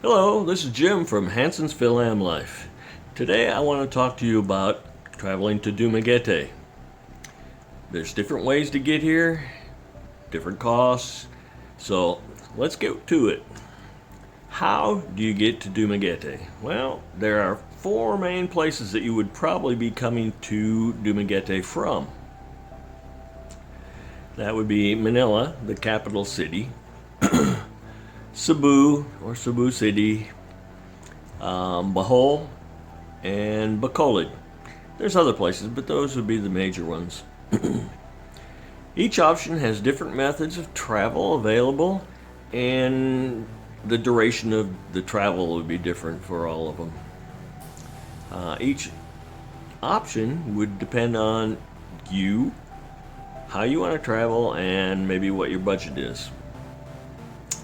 Hello, this is Jim from Hanson's Philam Life. Today I want to talk to you about traveling to Dumaguete. There's different ways to get here, different costs, so let's get to it. How do you get to Dumaguete? Well, there are four main places that you would probably be coming to Dumaguete from. That would be Manila, the capital city, Cebu or Cebu City, Bohol, and Bacolod. There's other places, but those would be the major ones. Each option has different methods of travel available, and the duration of the travel would be different for all of them. Each option would depend on you, how you want to travel, and maybe what your budget is.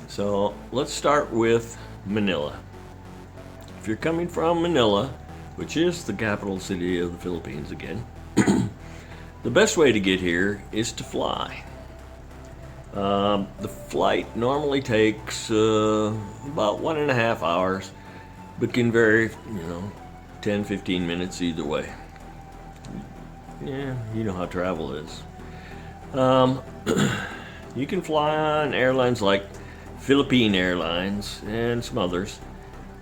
So let's start with Manila. If you're coming from Manila, which is the capital city of the Philippines again, the best way to get here is to fly. The flight normally takes about 1.5 hours, but can vary, 10-15 minutes either way. Yeah, you know how travel is. You can fly on airlines like Philippine Airlines and some others,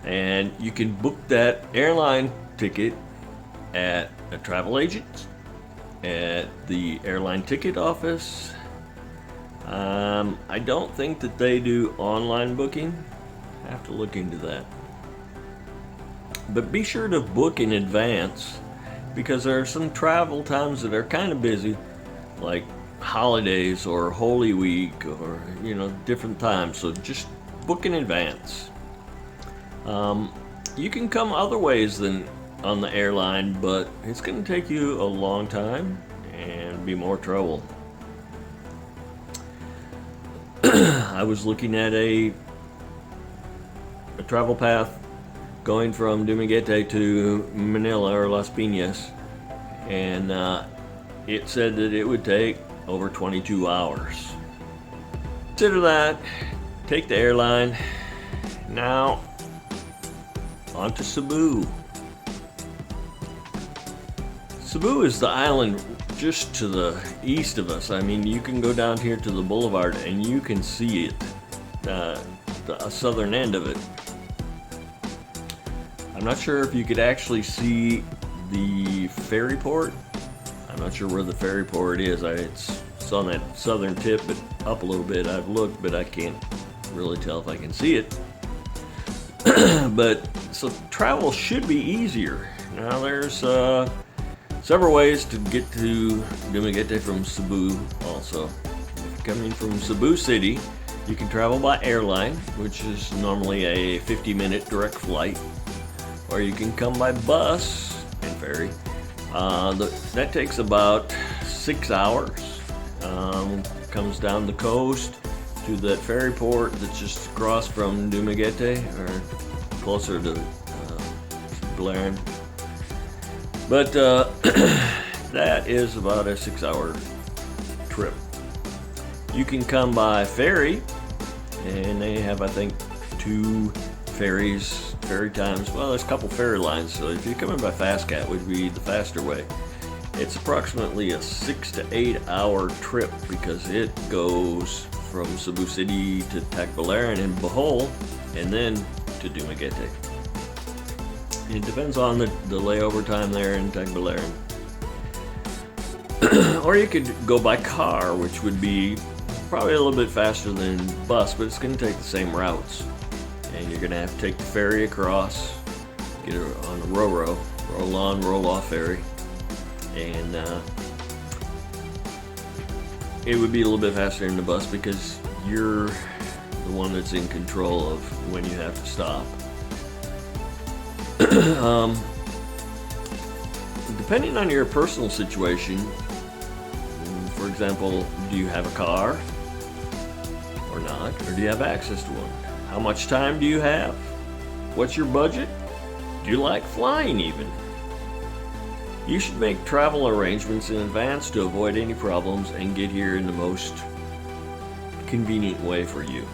and you can book that airline ticket at a travel agent, at the airline ticket office. I don't think that they do online booking. I have to look into that. But be sure to book in advance, because there are some travel times that are kind of busy, like holidays or Holy Week or different times, so just book in advance. You can come other ways than on the airline, but it's going to take you a long time and be more trouble. I was looking at a travel path going from Dumaguete to Manila or Las Piñas, and it said that it would take over 22 hours. Consider that, take the airline. Now, on to Cebu. Cebu is the island just to the east of us. I mean, you can go down here to the boulevard and you can see it, the southern end of it. I'm not sure if you could actually see the ferry port. I'm not sure where the ferry port is. It's on that southern tip, but up a little bit. I've looked, but I can't really tell if I can see it. But so travel should be easier. Now there's several ways to get to Dumaguete from Cebu also. If you're coming from Cebu City, you can travel by airline, which is normally a 50-minute direct flight, or you can come by bus and ferry. That takes about 6 hours. Comes down the coast to that ferry port that's just across from Dumaguete, or closer to Blair. But that is about a 6-hour trip. You can come by ferry, and they have, I think, 2 ferry times. Well, there's a couple ferry lines, so if you're coming by Fastcat, would be the faster way. It's approximately a 6 to 8 hour trip, because it goes from Cebu City to Tacbilaran and Bohol, and then to Dumaguete. It depends on the layover time there in Tacbilaran. Or you could go by car, which would be probably a little bit faster than bus, but it's going to take the same routes. And you're going to have to take the ferry across, get on a roll on, roll off ferry. And it would be a little bit faster than the bus, because you're the one that's in control of when you have to stop. Depending on your personal situation, for example, do you have a car or not? Or do you have access to one? How much time do you have? What's your budget? Do you like flying even? You should make travel arrangements in advance to avoid any problems and get here in the most convenient way for you.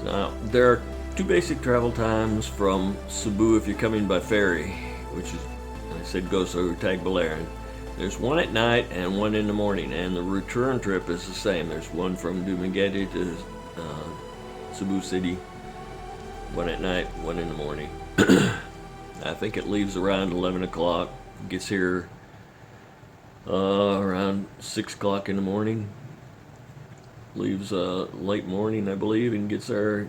Now, there are two basic travel times from Cebu if you're coming by ferry, which is, I said, goes over Tagbilaran. There's one at night and one in the morning, and the return trip is the same. There's one from Dumaguete to Cebu City, one at night, one in the morning. I think it leaves around 11 o'clock, gets here around 6 o'clock in the morning, leaves late morning, I believe, and gets there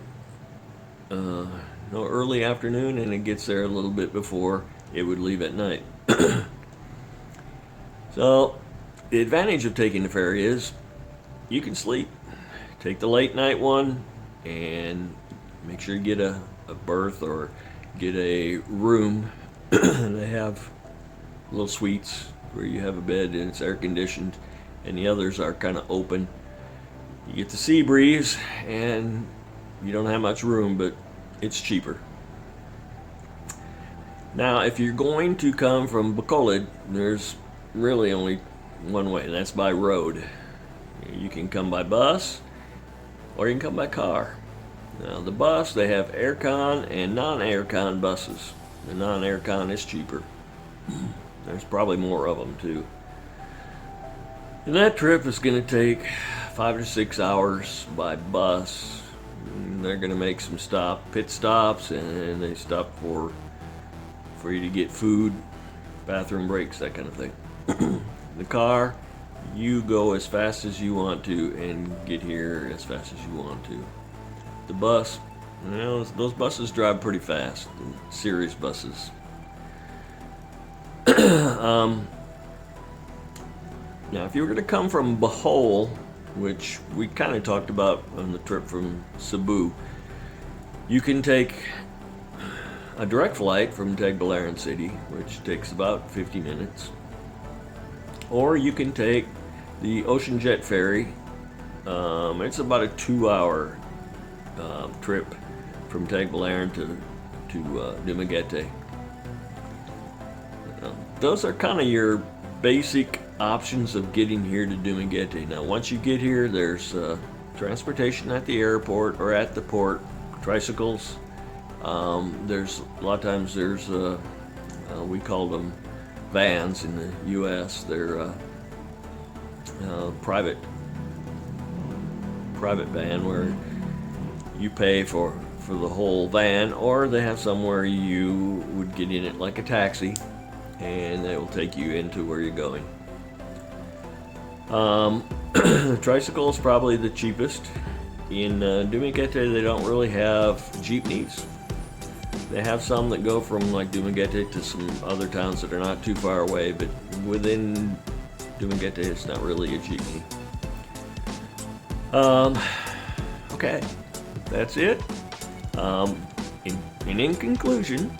early afternoon, and it gets there a little bit before it would leave at night. So the advantage of taking the ferry is you can sleep. Take the late night one and make sure you get a berth or get a room. They have little suites where you have a bed and it's air conditioned, and the others are kind of open. You get the sea breeze and you don't have much room, but it's cheaper. Now, if you're going to come from Bacolod, there's really only one way, and that's by road. You can come by bus or you can come by car. Now, the bus, they have aircon and non-aircon buses. The non-aircon is cheaper. There's probably more of them too. And that trip is going to take 5 to 6 hours by bus. They're going to make some pit stops, and they stop for you to get food, bathroom breaks, that kind of thing. The car, you go as fast as you want to and get here as fast as you want to. The bus, those buses drive pretty fast, serious buses. Now, if you were going to come from Bohol, which we kind of talked about on the trip from Cebu, you can take a direct flight from Tagbilaran City, which takes about 50 minutes. Or you can take the Ocean Jet ferry. It's about a 2-hour trip from Tagbilaran to Dumaguete. Those are kind of your basic options of getting here to Dumaguete. Now, once you get here, there's transportation at the airport or at the port, tricycles. There's a lot of times there's we call them vans in the U.S. They're private van where you pay for the whole van, or they have somewhere you would get in it like a taxi, and they will take you into where you're going. The tricycle is probably the cheapest. In Dumaguete, they don't really have jeepneys. They have some that go from like Dumaguete to some other towns that are not too far away, but within Dumaguete, it's not really a jeepney. Okay, that's it. In conclusion,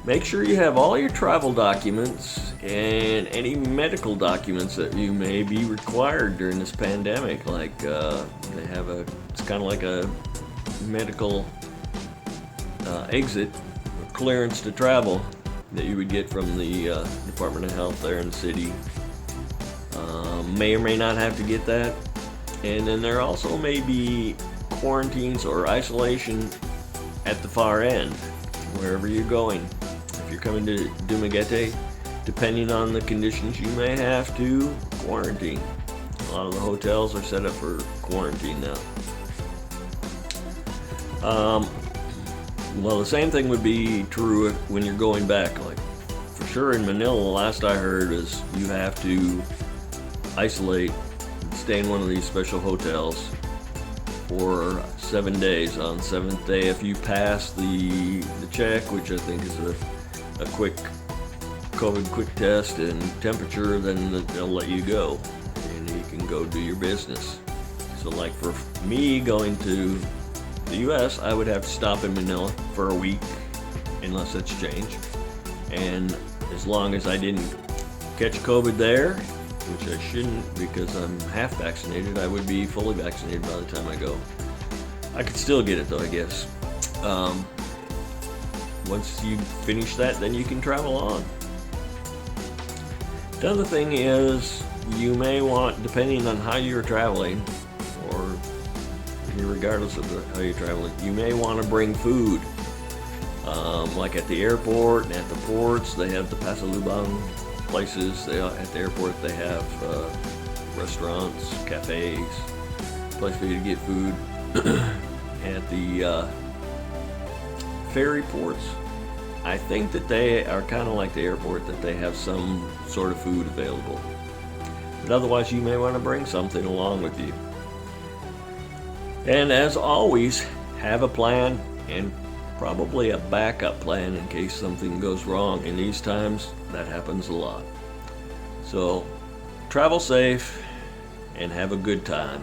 make sure you have all your travel documents and any medical documents that you may be required during this pandemic. Like they have it's kind of like a medical exit or clearance to travel that you would get from the Department of Health there in the city. May or may not have to get that. And then there also may be quarantines or isolation at the far end, wherever you're going. If you're coming to Dumaguete, depending on the conditions, you may have to quarantine. A lot of the hotels are set up for quarantine now. Well, the same thing would be true when you're going back. Like, for sure in Manila, the last I heard is you have to isolate, stay in one of these special hotels for 7 days. On the 7th day, if you pass the check, which I think is a quick COVID quick test and temperature, then they'll let you go and you can go do your business. So like for me going to the US, I would have to stop in Manila for a week unless it's changed. And as long as I didn't catch COVID there, which I shouldn't because I'm half vaccinated, I would be fully vaccinated by the time I go. I could still get it though, I guess. Once you finish that, then you can travel on. The other thing is, you may want, depending on how you're traveling, or regardless of how you're traveling. You may want to bring food. Like at the airport and at the ports, they have the pasalubong places. At the airport, they have restaurants, cafes, place for you to get food. At the ferry ports, I think that they are kind of like the airport, that they have some sort of food available. But otherwise, you may want to bring something along with you. And as always, have a plan and probably a backup plan in case something goes wrong. In these times, that happens a lot. So, travel safe and have a good time.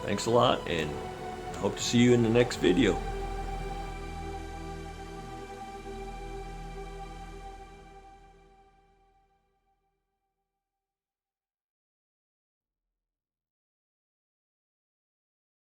Thanks a lot, and hope to see you in the next video.